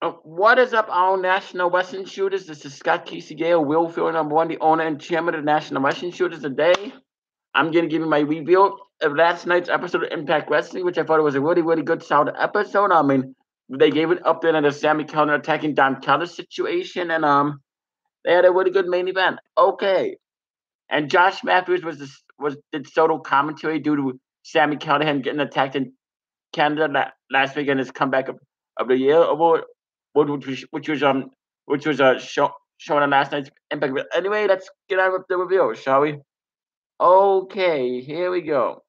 What is up, all National Western Shooters? This is Scott Casey Gale, Will Field number one, the owner and chairman of the National Western Shooters. Today, I'm going to give you my review of last night's episode of Impact Wrestling, which I thought was a really, really good, solid episode. I mean, they gave it up there in the Sammy Kellner attacking Don Callis situation, and they had a really good main event. Okay, and Josh Matthews did solo commentary due to Sammy Callahan getting attacked in Canada last week in his comeback of the year award, which was shown on last night's Impact. But anyway, let's get on with the review, shall we? Okay, here we go.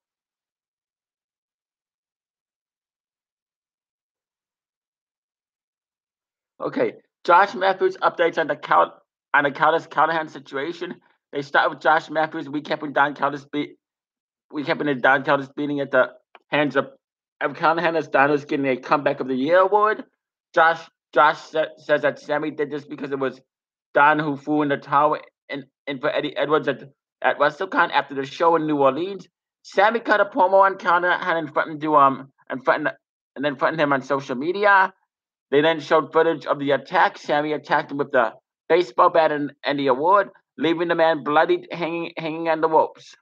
Okay, Josh Matthews updates on the Callis Callahan situation. They start with Josh Matthews recapping the Don Callis beating at the hands of Callahan as Don was getting a comeback of the year award. Josh says that Sammy did this because it was Don who threw in the towel and for Eddie Edwards at WrestleCon after the show in New Orleans. Sammy cut a promo on Callahan and threatened him on social media. They then showed footage of the attack. Sammy attacked him with the baseball bat and the award, leaving the man bloodied, hanging on the ropes.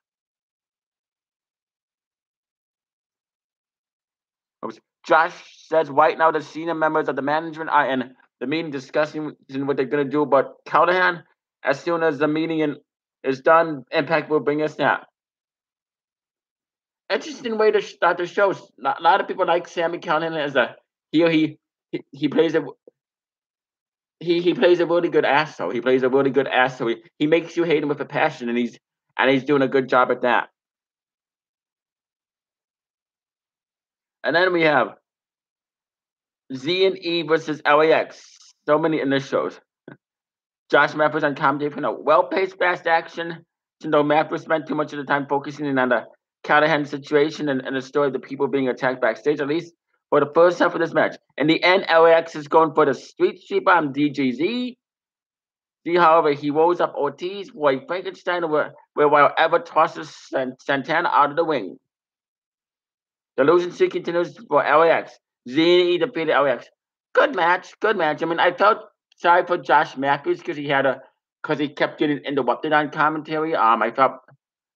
Josh says right now the senior members of the management are in the meeting discussing what they're going to do about Callahan. As soon as the meeting is done, Impact will bring us that. Interesting way to start the show. A lot of people like Sammy Callahan as a heel. He plays a he plays a really good asshole. He plays a really good asshole. He makes you hate him with a passion, and he's doing a good job at that. And then we have Z&E versus LAX. So many initials. Josh Matthews on commentary for a well-paced, fast action. Though Matthews spent too much of the time focusing in on the Callahan situation and the story of the people being attacked backstage, at least for the first half of this match. In the end, LAX is going for the street sweeper on DJZ. However, he rolls up Ortiz, Roy Frankenstein, while Ever tosses Santana out of the ring. The losing streak continues for LAX. Z&E defeated LAX. Good match. I mean, I felt sorry for Josh Matthews because he kept getting interrupted on commentary. I felt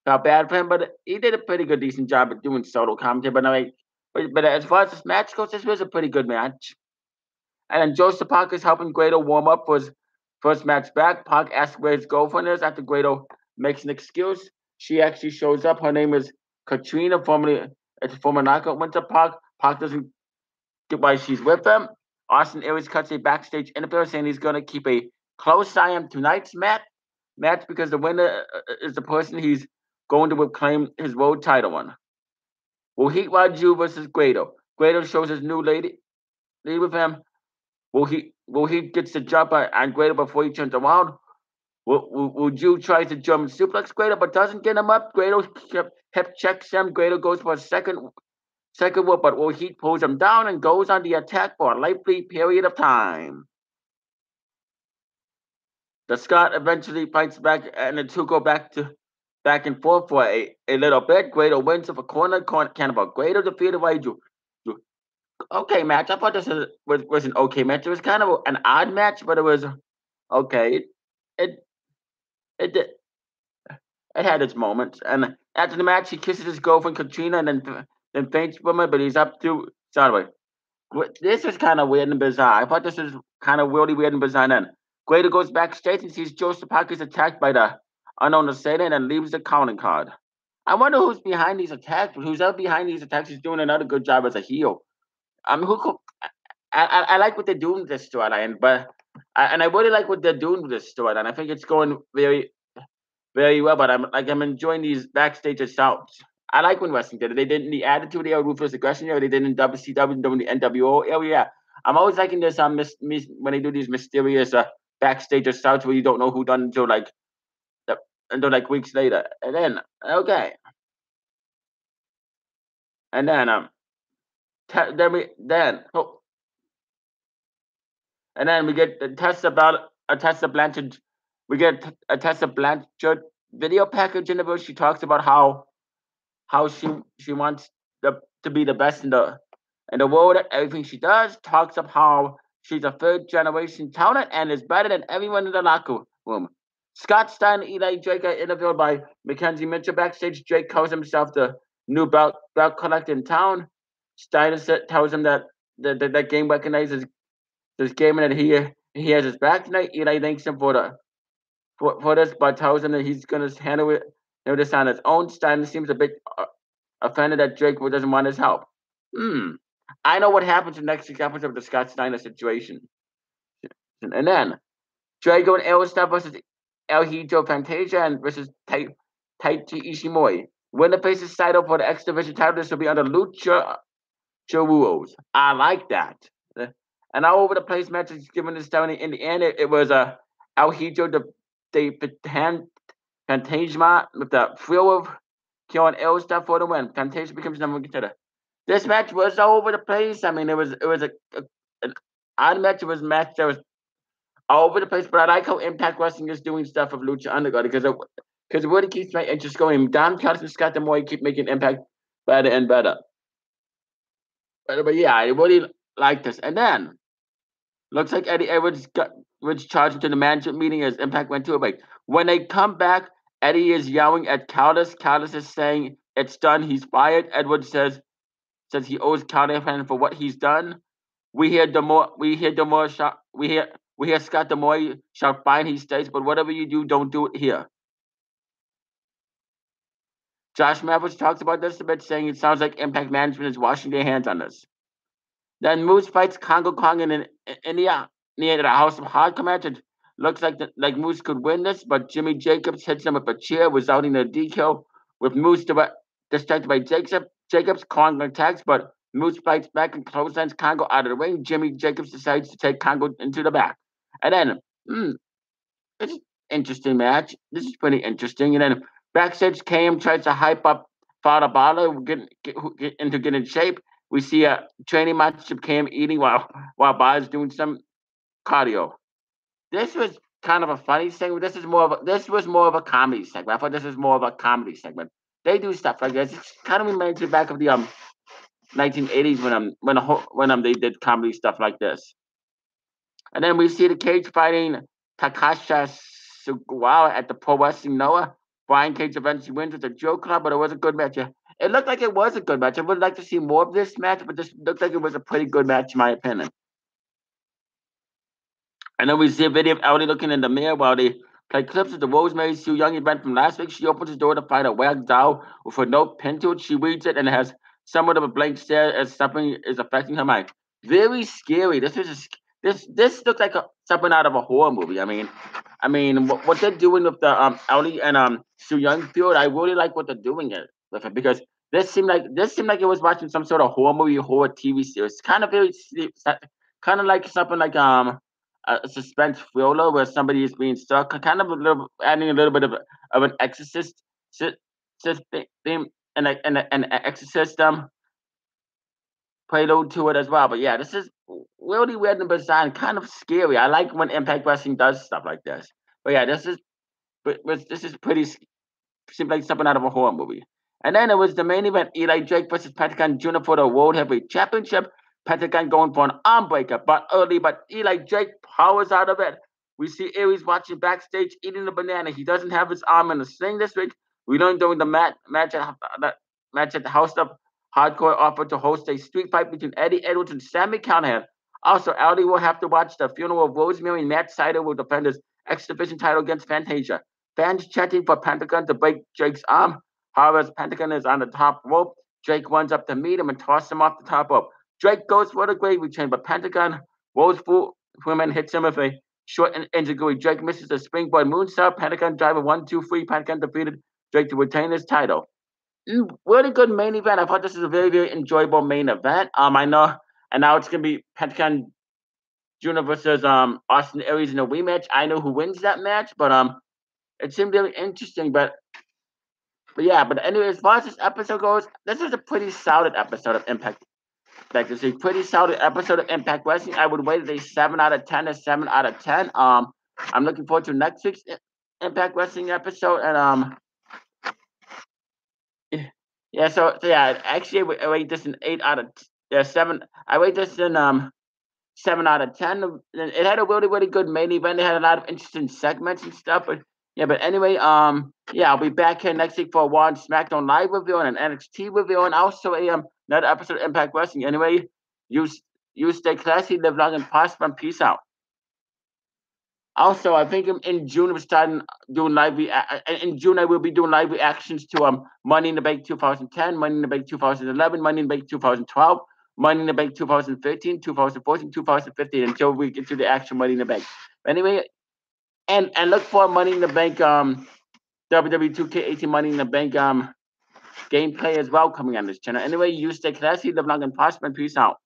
bad for him, but he did a pretty good, decent job at doing solo commentary. But as far as this match goes, this was a pretty good match. And then Joseph Parker is helping Grado warm up for his first match back. Park asks where his girlfriend is after Grado makes an excuse. She actually shows up. Her name is Katrina, former knockout Winter Park. Park doesn't get why she's with him. Austin Aries cuts a backstage interview saying he's going to keep a close eye on tonight's match because the winner is the person he's going to reclaim his world title on. Will Heat Raju versus Grado. Grado shows his new lady with him. Will he gets the jump on Grado before he turns around? Will Ju try to German suplex Grado but doesn't get him up? Grado hip checks him. Grado goes for a second whip, but Will Heat pulls him down and goes on the attack for a lively period of time. The Scot eventually fights back, and the two go back and forth for a little bit. Grado wins with a corner cannibal. Grado defeated Raju. Okay match. I thought this was an okay match. It was kind of an odd match, but it was okay. It did. It had its moments. And after the match, he kisses his girlfriend Katrina and then faints from her, but he's up to sorry. This is kind of weird and bizarre. I thought this was kind of really weird and bizarre. Then Grado goes backstage and sees Joseph Parker's attacked by the unknown assailant and leaves the calling card. I wonder who's behind these attacks. Who's out behind these attacks is doing another good job as a heel. I like what they're doing with this storyline, I really like what they're doing with this storyline. I think it's going very, very well. But I'm enjoying these backstage assaults. I like when wrestling did it. They did in the Attitude Era, Ruthless Aggression Era. They did in WCW, the NWO area. I'm always liking this when they do these mysterious backstage assaults where you don't know who done until weeks later. And then okay, and then we get Tessa Blanchard. We get a Tessa Blanchard video package in which she talks about how she wants to be the best in the world at everything she does. Talks of how She's a third generation talent and is better than everyone in the locker room. Scott Stein and Eli Drake are interviewed by Mackenzie Mitchell backstage. Drake calls himself the new belt collector in town. Steiner tells him that game recognizes this game and that he has his back tonight. Eli thanks him for this, but tells him that he's going to handle this on his own. Steiner seems a bit offended that Drake doesn't want his help. I know what happens in next week's episode of the Scott Steiner situation. And then Drago and Aerostar versus El Hijo Fantasia and versus Taichi Ishimori. Winner faces Saito for the X Division title. This will be under Lucha rules. I like that. And all over the place matches given this down in the end. It was El Hijo the Fantasia with the thrill of killing Aerostar for the win. Fantasia becomes number one contender. This match was all over the place. I mean, it was an odd match. It was a match that was all over the place. But I like how Impact Wrestling is doing stuff with Lucha Underground because it really keeps my interest going. Don Callis and Scott D'Amore keep making Impact better and better. But yeah, I really like this. And then looks like Eddie Edwards was charged into the management meeting as Impact went to a break. When they come back, Eddie is yelling at Callis. Callis is saying it's done. He's fired. Edwards says he owes Callahan for what he's done. We hear Scott D'Amore shout, "Fine," he states, "but whatever you do, don't do it here." Josh Mavericks talks about this a bit, saying it sounds like Impact Management is washing their hands on this. Then Moose fights Congo Kong in India near the House of Hardcore match. It looks like Moose could win this, but Jimmy Jacobs hits him with a chair, resulting in a DQ. With Moose distracted by Jacobs, Kong attacks, but Moose fights back and clotheslines Congo out of the ring. Jimmy Jacobs decides to take Congo into the back. And then, it's an interesting match. This is pretty interesting. And then backstage, KM tries to hype up Father Bala, get in shape. We see a training match of KM eating while Bala's doing some cardio. This was kind of a funny segment. This was more of a comedy segment. I thought this was more of a comedy segment. They do stuff like this. It kind of reminds me back of the 1980s when they did comedy stuff like this. And then we see the Cage fighting Takasha Sugiura at the Pro Wrestling Noah. Brian Cage eventually wins with a Joe Club, but it was a good match. It looked like it was a good match. I would like to see more of this match, but this looked like it was a pretty good match, in my opinion. And then we see a video of Ellie looking in the mirror while they play clips of the Rosemary Sue Young event from last week. She opens the door to find a wag doll with a note pinned to it. She reads it and it has somewhat of a blank stare as something is affecting her mind. Very scary. This looks like something out of a horror movie. I mean, what they're doing with the Ellie and Sue Young field, I really like what they're doing with it because this seemed like it was watching some sort of horror movie, horror TV series. Kind of like something like a suspense thriller where somebody is being stuck, kind of adding a little bit of an exorcist theme and an exorcist prelude to it as well. But yeah, this is really weird and bizarre and kind of scary. I like when Impact Wrestling does stuff like this. But yeah, this is pretty seems like something out of a horror movie. And then it was the main event: Eli Drake versus Pentagon Jr. for the World Heavyweight Championship. Pentagon going for an arm breaker, but Eli Drake powers out of it. We see Aries watching backstage eating the banana. He doesn't have his arm in the sling this week. We learned during the match at the House of Hardcore offered to host a street fight between Eddie Edwards and Sami Callihan. Also, Eddie will have to watch the funeral of Rosemary, and Matt Sydal will defend his X Division title against Fantasia. Fans chanting for Pentagon to break Drake's arm. However, as Pentagon is on the top rope, Drake runs up to meet him and tosses him off the top rope. Drake goes for the gravy train, but Pentagon rolls through him and hits him with a short enzuigiri. Drake misses a springboard moonsault. Pentagon driver 1-2-3. Pentagon defeated Drake to retain his title. Really good main event. I thought this was a very, very enjoyable main event. I know, and now it's gonna be Pentagon Jr. versus Austin Aries in a rematch. I know who wins that match, but it seemed really interesting. But anyway, as far as this episode goes, this is a pretty solid episode of Impact. Like it's a pretty solid episode of Impact Wrestling. I would rate it a 7 out of 10, a 7 out of 10. I'm looking forward to next week's Impact Wrestling episode, and so yeah, actually I rate this an 8 out of 7. I rate this in 7 out of 10. It had a really, really good main event. It had a lot of interesting segments and stuff. But yeah, but anyway, yeah, I'll be back here next week for a Raw and SmackDown live review and an NXT review, and also another episode of Impact Wrestling. Anyway, you stay classy, live long and prosper, and peace out. Also, I think in June we're starting doing in June I will be doing live reactions to Money in the Bank 2010, Money in the Bank 2011, Money in the Bank 2012, Money in the Bank 2013, 2014, 2015 until we get to the actual Money in the Bank. Anyway, and look for Money in the Bank WWE 2K18 Money in the Bank gameplay as well coming on this channel. Anyway, you stay classy, live long and prosper, and peace out.